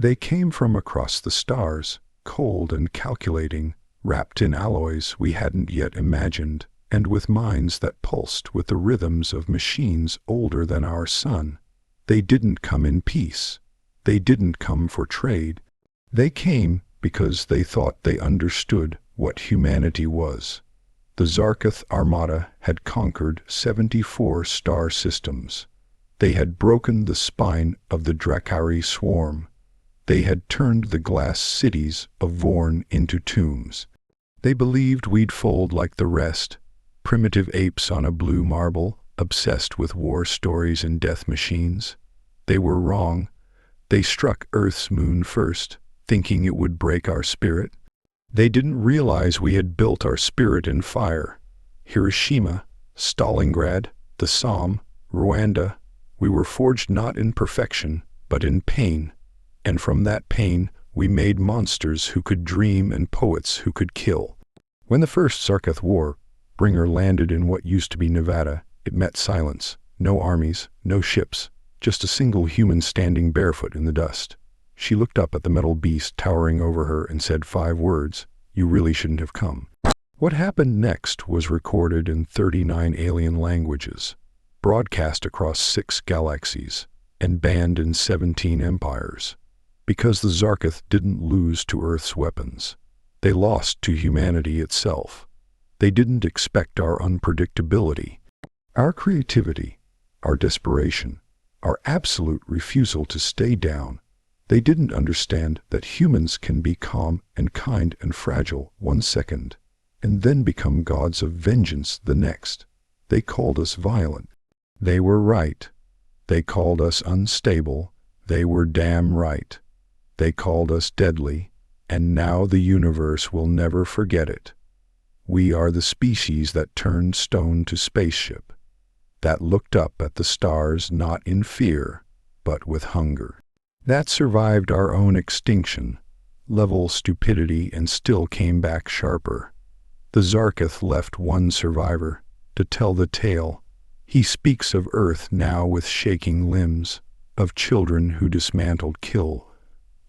They came from across the stars, cold and calculating, wrapped in alloys we hadn't yet imagined, and with minds that pulsed with the rhythms of machines older than our sun. They didn't come in peace. They didn't come for trade. They came because they thought they understood what humanity was. The Zarketh Armada had conquered 74 star systems. They had broken the spine of the Drakari swarm. They had turned the glass cities of Vorn into tombs. They believed we'd fold like the rest, primitive apes on a blue marble, obsessed with war stories and death machines. They were wrong. They struck Earth's moon first, thinking it would break our spirit. They didn't realize we had built our spirit in fire. Hiroshima, Stalingrad, the Somme, Rwanda, we were forged not in perfection, but in pain. And from that pain, we made monsters who could dream and poets who could kill. When the first Zarketh War bringer landed in what used to be Nevada, it met silence. No armies, no ships, just a single human standing barefoot in the dust. She looked up at the metal beast towering over her and said 5 words, "You really shouldn't have come." What happened next was recorded in 39 alien languages, broadcast across 6 galaxies, and banned in 17 empires. Because the Zarketh didn't lose to Earth's weapons. They lost to humanity itself. They didn't expect our unpredictability, our creativity, our desperation, our absolute refusal to stay down. They didn't understand that humans can be calm and kind and fragile 1 second, and then become gods of vengeance the next. They called us violent. They were right. They called us unstable. They were damn right. They called us deadly, and now the universe will never forget it. We are the species that turned stone to spaceship, that looked up at the stars not in fear, but with hunger. That survived our own extinction, level stupidity, and still came back sharper. The Zarketh left one survivor to tell the tale. He speaks of Earth now with shaking limbs, of children who dismantled kill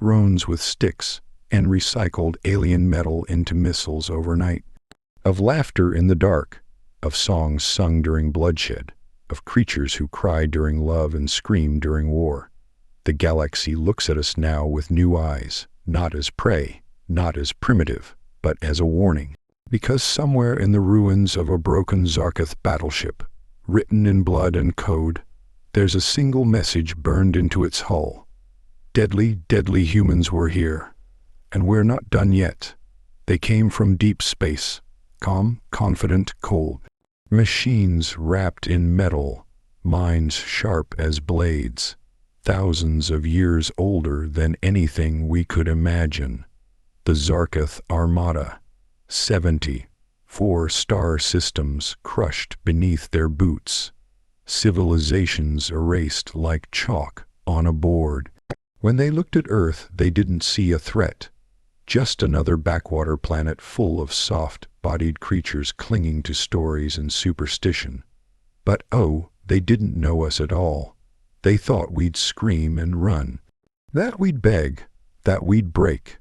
drones with sticks and recycled alien metal into missiles overnight, of laughter in the dark, of songs sung during bloodshed, of creatures who cried during love and screamed during war. The galaxy looks at us now with new eyes, not as prey, not as primitive, but as a warning. Because somewhere in the ruins of a broken Zarketh battleship, written in blood and code, there's a single message burned into its hull. Deadly, deadly humans were here, and we're not done yet. They came from deep space, calm, confident, cold. Machines wrapped in metal, minds sharp as blades, thousands of years older than anything we could imagine. The Zarketh Armada, 74 star systems crushed beneath their boots, civilizations erased like chalk on a board. When they looked at Earth, they didn't see a threat, just another backwater planet full of soft-bodied creatures clinging to stories and superstition. But oh, they didn't know us at all. They thought we'd scream and run, that we'd beg, that we'd break.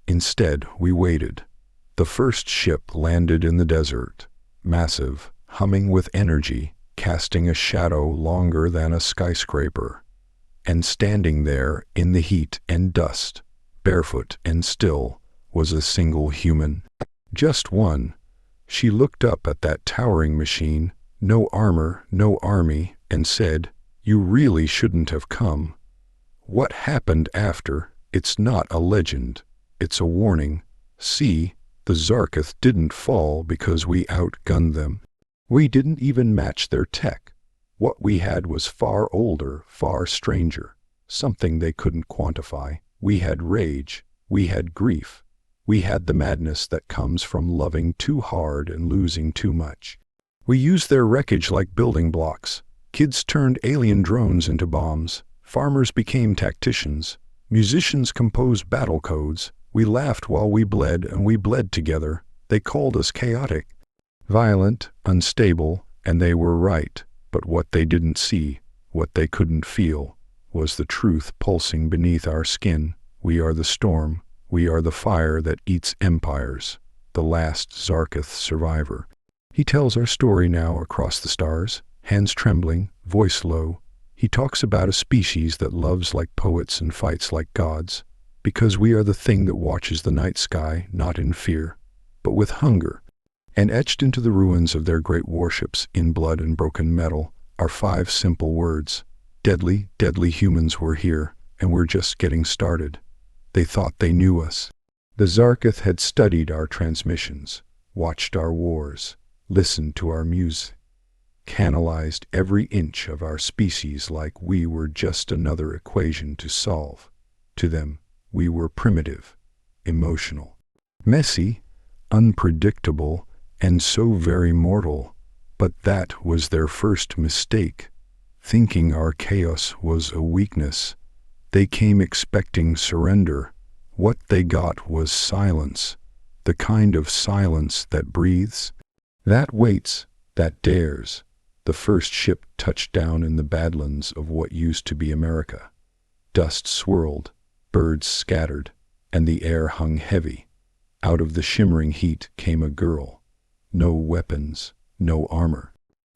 Instead, we waited. The first ship landed in the desert, massive, humming with energy, casting a shadow longer than a skyscraper. And standing there in the heat and dust, barefoot and still, was a single human. Just one. She looked up at that towering machine, no armor, no army, and said, "You really shouldn't have come." What happened after, it's not a legend, it's a warning. See, the Zarketh didn't fall because we outgunned them. We didn't even match their tech. What we had was far older, far stranger, something they couldn't quantify. We had rage, we had grief, we had the madness that comes from loving too hard and losing too much. We used their wreckage like building blocks. Kids turned alien drones into bombs, farmers became tacticians, musicians composed battle codes. We laughed while we bled, and we bled together. They called us chaotic, violent, unstable, and they were right. But what they didn't see, what they couldn't feel, was the truth pulsing beneath our skin. We are the storm. We are the fire that eats empires. The last Zarketh survivor. He tells our story now across the stars, hands trembling, voice low. He talks about a species that loves like poets and fights like gods, because we are the thing that watches the night sky, not in fear, but with hunger. And etched into the ruins of their great warships in blood and broken metal are 5 simple words. Deadly, deadly humans were here, and we're just getting started. They thought they knew us. The Zarketh had studied our transmissions, watched our wars, listened to our music, canalized every inch of our species like we were just another equation to solve. To them, we were primitive, emotional, messy, unpredictable, and so very mortal. But that was their first mistake, thinking our chaos was a weakness. They came expecting surrender. What they got was silence, the kind of silence that breathes, that waits, that dares. The first ship touched down in the badlands of what used to be America. Dust swirled, birds scattered, and the air hung heavy. Out of the shimmering heat came a girl. No weapons, no armor.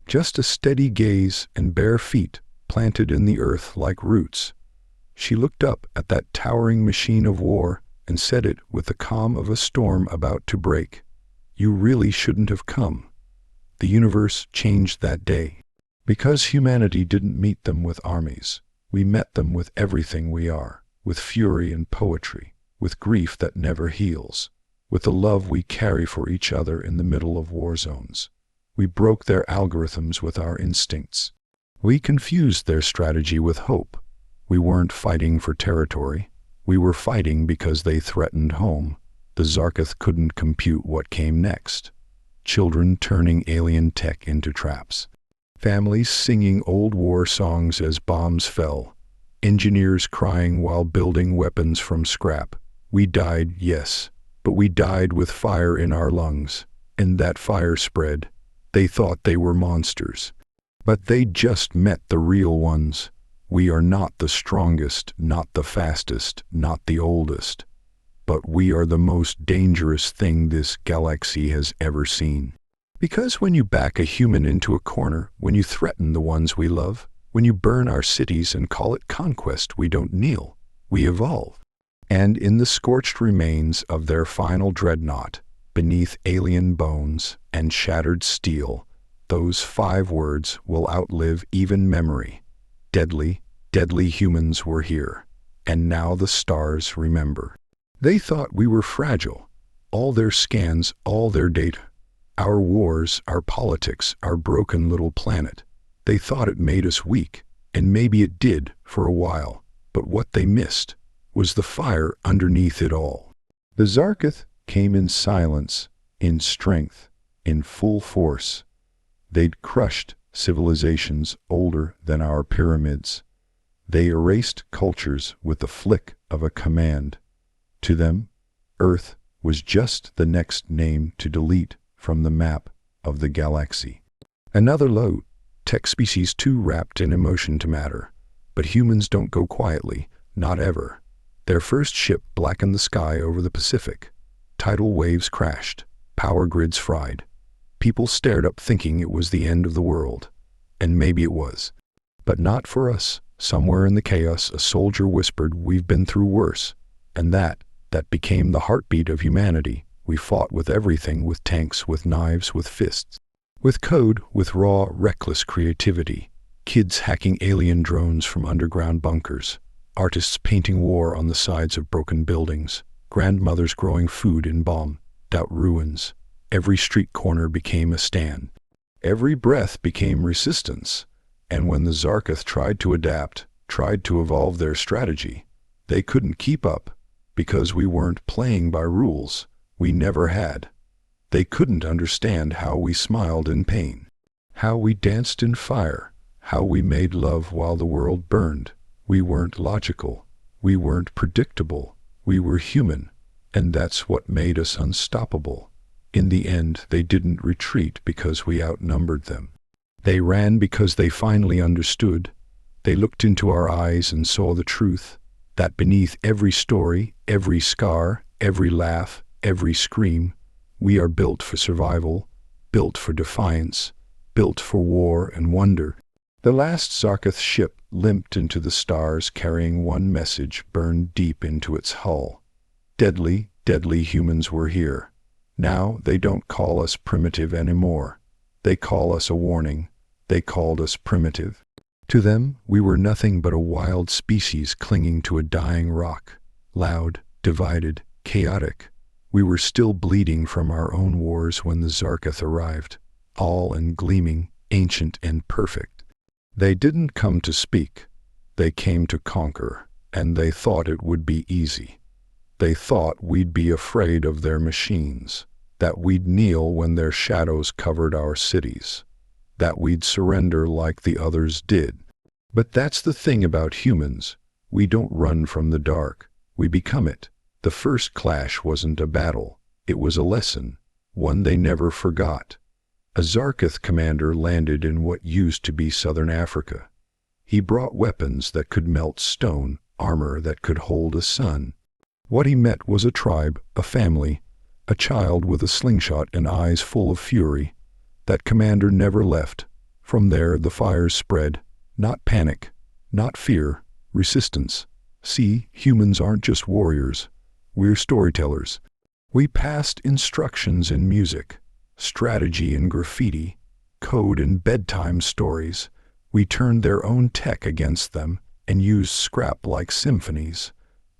Just a steady gaze and bare feet planted in the earth like roots. She looked up at that towering machine of war and said it with the calm of a storm about to break. You really shouldn't have come. The universe changed that day. Because humanity didn't meet them with armies. We met them with everything we are, with fury and poetry, with grief that never heals, with the love we carry for each other in the middle of war zones. We broke their algorithms with our instincts. We confused their strategy with hope. We weren't fighting for territory. We were fighting because they threatened home. The Zarketh couldn't compute what came next. Children turning alien tech into traps. Families singing old war songs as bombs fell. Engineers crying while building weapons from scrap. We died, yes, but we died with fire in our lungs. And that fire spread. They thought they were monsters. But they just met the real ones. We are not the strongest, not the fastest, not the oldest. But we are the most dangerous thing this galaxy has ever seen. Because when you back a human into a corner, when you threaten the ones we love, when you burn our cities and call it conquest, we don't kneel, we evolve. And in the scorched remains of their final dreadnought, beneath alien bones and shattered steel, those 5 words will outlive even memory. Deadly, deadly humans were here, and now the stars remember. They thought we were fragile. All their scans, all their data. Our wars, our politics, our broken little planet. They thought it made us weak, and maybe it did for a while. But what they missed was the fire underneath it all. The Zarketh came in silence, in strength, in full force. They'd crushed civilizations older than our pyramids. They erased cultures with the flick of a command. To them, Earth was just the next name to delete from the map of the galaxy. Another low tech species too wrapped in emotion to matter. But humans don't go quietly, not ever. Their first ship blackened the sky over the Pacific. Tidal waves crashed, power grids fried. People stared up thinking it was the end of the world. And maybe it was. But not for us. Somewhere in the chaos a soldier whispered, "We've been through worse." And that became the heartbeat of humanity. We fought with everything, with tanks, with knives, with fists. With code, with raw, reckless creativity. Kids hacking alien drones from underground bunkers. Artists painting war on the sides of broken buildings. Grandmothers growing food in bombed-out ruins. Every street corner became a stand. Every breath became resistance. And when the Zarketh tried to adapt, tried to evolve their strategy, they couldn't keep up, because we weren't playing by rules. We never had. They couldn't understand how we smiled in pain, how we danced in fire, how we made love while the world burned. We weren't logical. We weren't predictable. We were human, and that's what made us unstoppable. In the end, they didn't retreat because we outnumbered them. They ran because they finally understood. They looked into our eyes and saw the truth. that beneath every story, every scar, every laugh, every scream, we are built for survival, built for defiance, built for war and wonder. The last Zarketh ship limped into the stars carrying one message burned deep into its hull. Deadly, deadly humans were here. Now they don't call us primitive anymore. They call us a warning. They called us primitive. To them, we were nothing but a wild species clinging to a dying rock. Loud, divided, chaotic. We were still bleeding from our own wars when the Zarketh arrived, all and gleaming, ancient and perfect. They didn't come to speak. They came to conquer, and they thought it would be easy. They thought we'd be afraid of their machines, that we'd kneel when their shadows covered our cities, that we'd surrender like the others did. But that's the thing about humans. We don't run from the dark. We become it. The first clash wasn't a battle. It was a lesson, one they never forgot. A Zarketh commander landed in what used to be southern Africa. He brought weapons that could melt stone, armor that could hold a sun. What he met was a tribe, a family, a child with a slingshot and eyes full of fury. That commander never left. From there the fires spread. Not panic, not fear, resistance. See, humans aren't just warriors. We're storytellers. We passed instructions in music, strategy in graffiti, code in bedtime stories. We turned their own tech against them and used scrap like symphonies.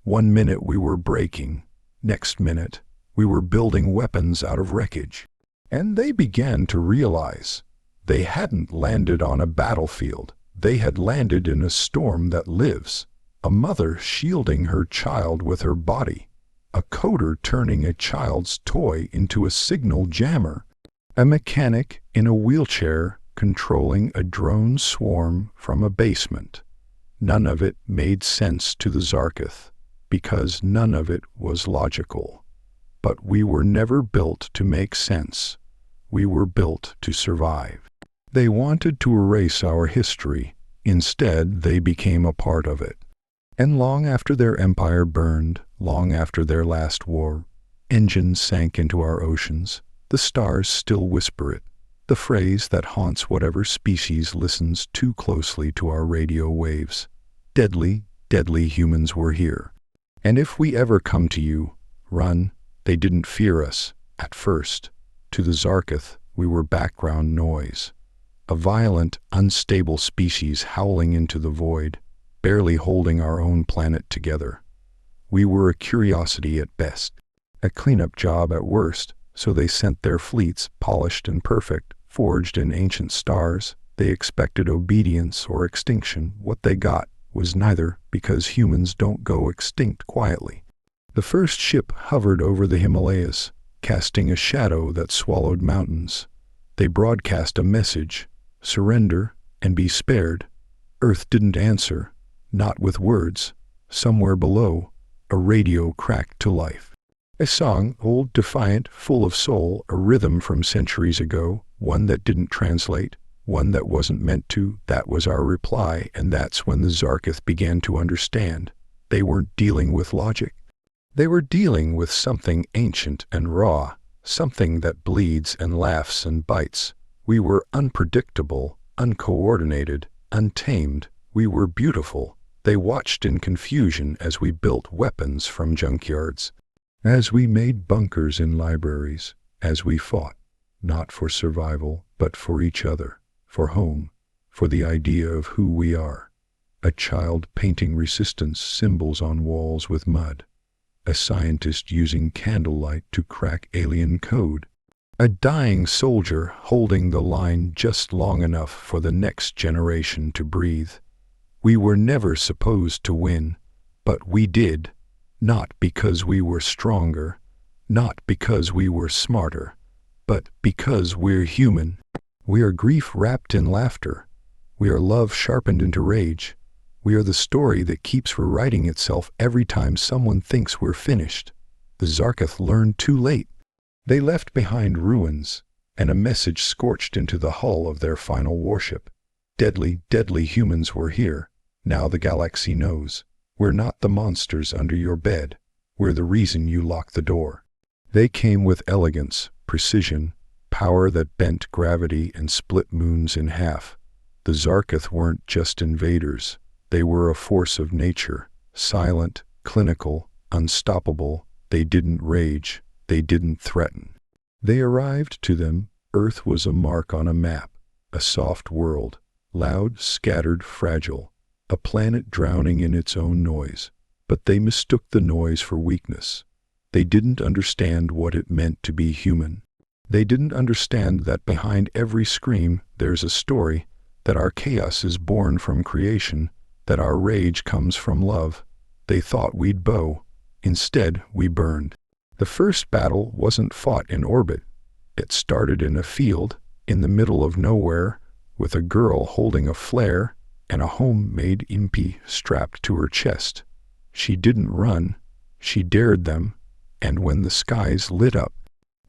One minute we were breaking, next minute we were building weapons out of wreckage. And they began to realize they hadn't landed on a battlefield. They had landed in a storm that lives. A mother shielding her child with her body. A coder turning a child's toy into a signal jammer. A mechanic in a wheelchair controlling a drone swarm from a basement. None of it made sense to the Zarketh, because none of it was logical. But we were never built to make sense. We were built to survive. They wanted to erase our history. Instead, they became a part of it. And long after their empire burned, long after their last war, engines sank into our oceans, the stars still whisper it, the phrase that haunts whatever species listens too closely to our radio waves. Deadly, deadly humans were here. And if we ever come to you, run. They didn't fear us, at first. To the Zarketh, we were background noise. A violent, unstable species howling into the void, barely holding our own planet together. We were a curiosity at best, a cleanup job at worst, so they sent their fleets, polished and perfect, forged in ancient stars. They expected obedience or extinction. What they got was neither, because humans don't go extinct quietly. The first ship hovered over the Himalayas, casting a shadow that swallowed mountains. They broadcast a message. Surrender and be spared. Earth didn't answer, not with words. Somewhere below, a radio cracked to life. A song, old, defiant, full of soul, a rhythm from centuries ago, one that didn't translate, one that wasn't meant to. That was our reply, and that's when the Zarketh began to understand. They weren't dealing with logic. They were dealing with something ancient and raw, something that bleeds and laughs and bites. We were unpredictable, uncoordinated, untamed. We were beautiful. They watched in confusion as we built weapons from junkyards, as we made bunkers in libraries, as we fought, not for survival, but for each other, for home, for the idea of who we are. A child painting resistance symbols on walls with mud. A scientist using candlelight to crack alien code. A dying soldier holding the line just long enough for the next generation to breathe. We were never supposed to win, but we did. Not because we were stronger, not because we were smarter, but because we're human. We are grief wrapped in laughter. We are love sharpened into rage. We are the story that keeps rewriting itself every time someone thinks we're finished. The Zarketh learned too late. They left behind ruins, and a message scorched into the hull of their final warship. Deadly, deadly humans were here. Now the galaxy knows. We're not the monsters under your bed. We're the reason you lock the door. They came with elegance, precision, power that bent gravity and split moons in half. The Zarketh weren't just invaders. They were a force of nature, silent, clinical, unstoppable. They didn't rage. They didn't threaten. They arrived to them. Earth was a mark on a map, a soft world, loud, scattered, fragile, a planet drowning in its own noise. But they mistook the noise for weakness. They didn't understand what it meant to be human. They didn't understand that behind every scream there's a story, that our chaos is born from creation, that our rage comes from love. They thought we'd bow. Instead, we burned. The first battle wasn't fought in orbit. It started in a field, in the middle of nowhere, with a girl holding a flare and a homemade impi strapped to her chest. She didn't run. She dared them. And when the skies lit up,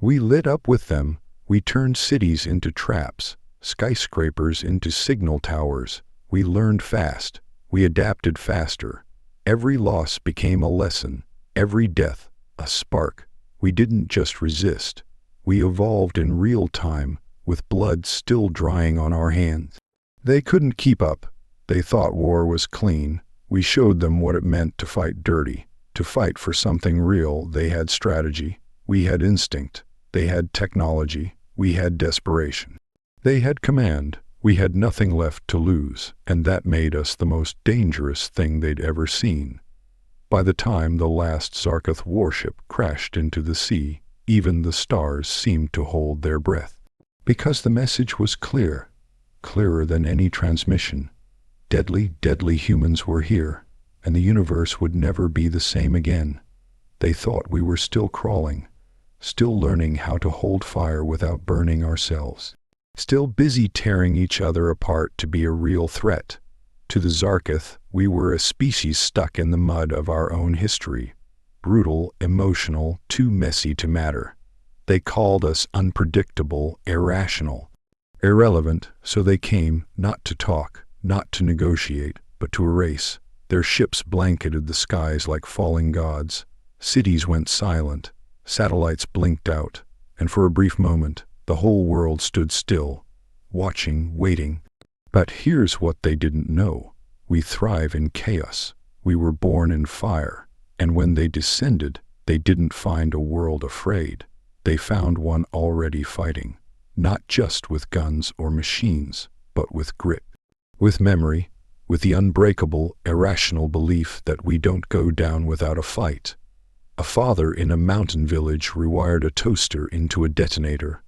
we lit up with them. We turned cities into traps, skyscrapers into signal towers. We learned fast. We adapted faster. Every loss became a lesson. Every death, a spark. We didn't just resist. We evolved in real time, with blood still drying on our hands. They couldn't keep up. They thought war was clean. We showed them what it meant to fight dirty, to fight for something real. They had strategy. We had instinct. They had technology. We had desperation. They had command. We had nothing left to lose, and that made us the most dangerous thing they'd ever seen. By the time the last Zarketh warship crashed into the sea, even the stars seemed to hold their breath. Because the message was clear, clearer than any transmission. Deadly, deadly humans were here, and the universe would never be the same again. They thought we were still crawling, still learning how to hold fire without burning ourselves, still busy tearing each other apart to be a real threat. To the Zarketh, we were a species stuck in the mud of our own history, brutal, emotional, too messy to matter. They called us unpredictable, irrational, irrelevant, so they came, not to talk, not to negotiate, but to erase. Their ships blanketed the skies like falling gods. Cities went silent, satellites blinked out, and for a brief moment, the whole world stood still, watching, waiting. But here's what they didn't know. We thrive in chaos. We were born in fire. And when they descended, they didn't find a world afraid. They found one already fighting, not just with guns or machines, but with grit, with memory, with the unbreakable, irrational belief that we don't go down without a fight. A father in a mountain village rewired a toaster into a detonator.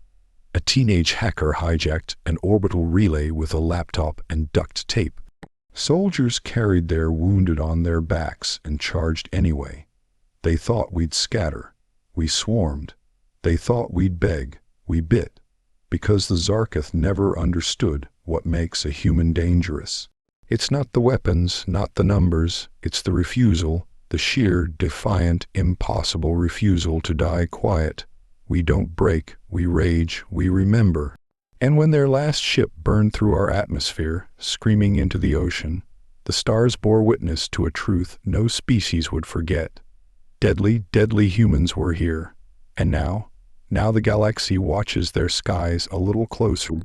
A teenage hacker hijacked an orbital relay with a laptop and duct tape. Soldiers carried their wounded on their backs and charged anyway. They thought we'd scatter. We swarmed. They thought we'd beg. We bit. Because the Zarketh never understood what makes a human dangerous. It's not the weapons, not the numbers. It's the refusal, the sheer, defiant, impossible refusal to die quiet. We don't break, we rage, we remember. And when their last ship burned through our atmosphere, screaming into the ocean, the stars bore witness to a truth no species would forget. Deadly, deadly humans were here. And now the galaxy watches their skies a little closer.